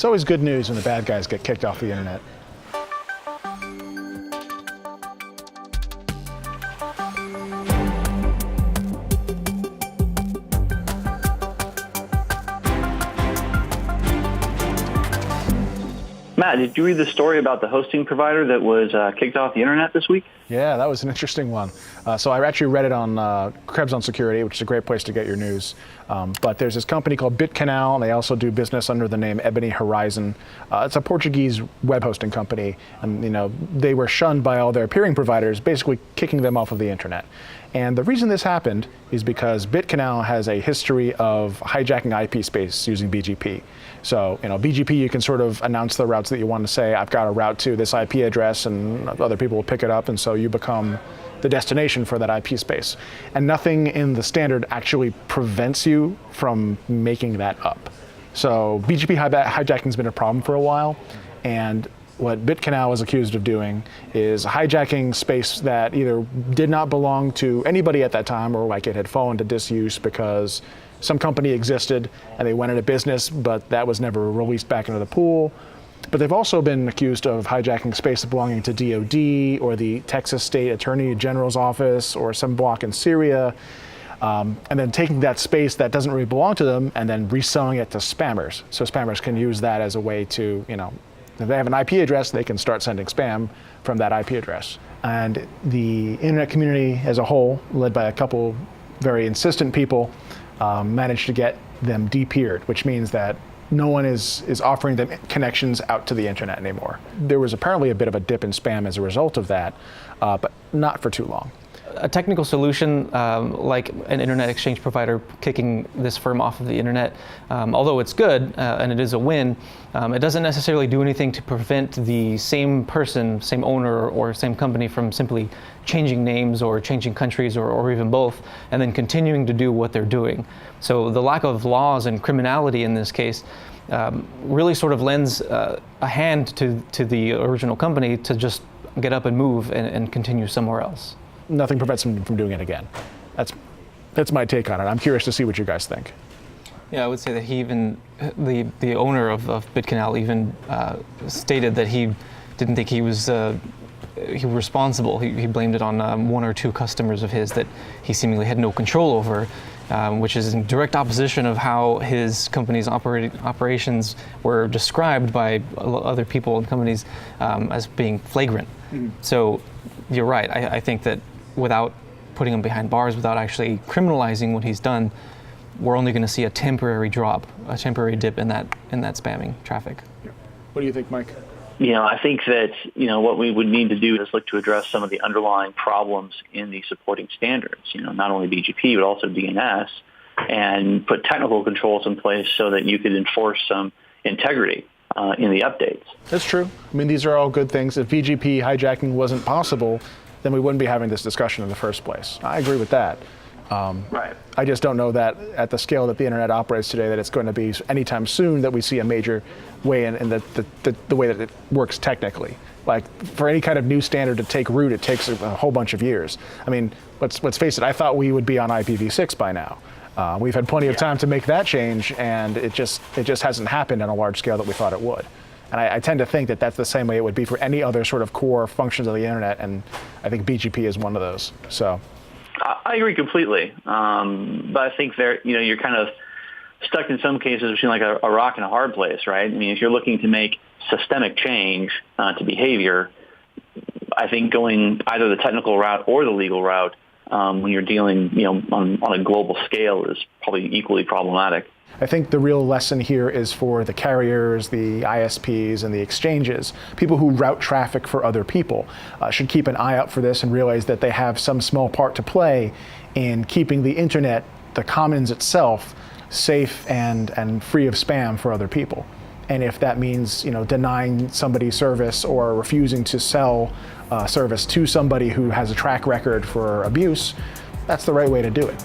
It's always good news when the bad guys get kicked off the internet. Matt, did you read the story about the hosting provider that was kicked off the internet this week? Yeah, that was an interesting one. So I actually read it on Krebs on Security, which is a great place to get your news. But there's this company called Bitcanal, and they also do business under the name Ebony Horizon. It's a Portuguese web hosting company, and they were shunned by all their peering providers, basically kicking them off of the internet. And the reason this happened is because Bitcanal has a history of hijacking IP space using BGP. So, BGP, you can sort of announce the routes that you want to say. I've got a route to this IP address, and other people will pick it up, and so you become the destination for that IP space. And nothing in the standard actually prevents you from making that up. So BGP hijacking has been a problem for a while, and what Bitcanal was accused of doing is hijacking space that either did not belong to anybody at that time, or like it had fallen to disuse because some company existed and they went into business, but that was never released back into the pool. But they've also been accused of hijacking space belonging to DoD or the Texas State Attorney General's office or some block in Syria, and then taking that space that doesn't really belong to them and then reselling it to spammers. So spammers can use that as a way to, if they have an IP address, they can start sending spam from that IP address. And the internet community as a whole, led by a couple very insistent people, managed to get them de-peered, which means that no one is offering them connections out to the internet anymore. There was apparently a bit of a dip in spam as a result of that, but not for too long. A technical solution like an internet exchange provider kicking this firm off of the internet, although it's good and it is a win, it doesn't necessarily do anything to prevent the same person, same owner, or same company from simply changing names or changing countries or even both, and then continuing to do what they're doing. So the lack of laws and criminality in this case really sort of lends a hand to the original company to just get up and move and continue somewhere else. Nothing prevents them from doing it again. That's my take on it. I'm curious to see what you guys think. Yeah, I would say that he even, the owner of Bitcanal even stated that he didn't think he was responsible. He blamed it on one or two customers of his that he seemingly had no control over, which is in direct opposition of how his company's operations were described by other people and companies as being flagrant. Mm-hmm. So you're right. I think that without putting him behind bars, without actually criminalizing what he's done, we're only going to see a temporary drop, a temporary dip in that spamming traffic. What do you think, Mike? I think that, what we would need to do is look to address some of the underlying problems in the supporting standards, not only BGP, but also DNS, and put technical controls in place so that you could enforce some integrity in the updates. That's true. I mean, these are all good things. If BGP hijacking wasn't possible, then we wouldn't be having this discussion in the first place. I agree with that. Right. I just don't know that at the scale that the internet operates today, that it's going to be anytime soon that we see a major way in the way that it works technically. Like, for any kind of new standard to take root, it takes a whole bunch of years. I mean, let's face it, I thought we would be on IPv6 by now. We've had plenty of time to make that change, and it just hasn't happened on a large scale that we thought it would. And I tend to think that that's the same way it would be for any other sort of core functions of the internet, and I think BGP is one of those. So, I agree completely, but I think you're kind of stuck in some cases between like a rock and a hard place, right? I mean, if you're looking to make systemic change to behavior, I think going either the technical route or the legal route when you're dealing, on a global scale is probably equally problematic. I think the real lesson here is for the carriers, the ISPs, and the exchanges. People who route traffic for other people should keep an eye out for this and realize that they have some small part to play in keeping the internet, the commons itself, safe and free of spam for other people. And if that means, denying somebody service or refusing to sell service to somebody who has a track record for abuse, that's the right way to do it.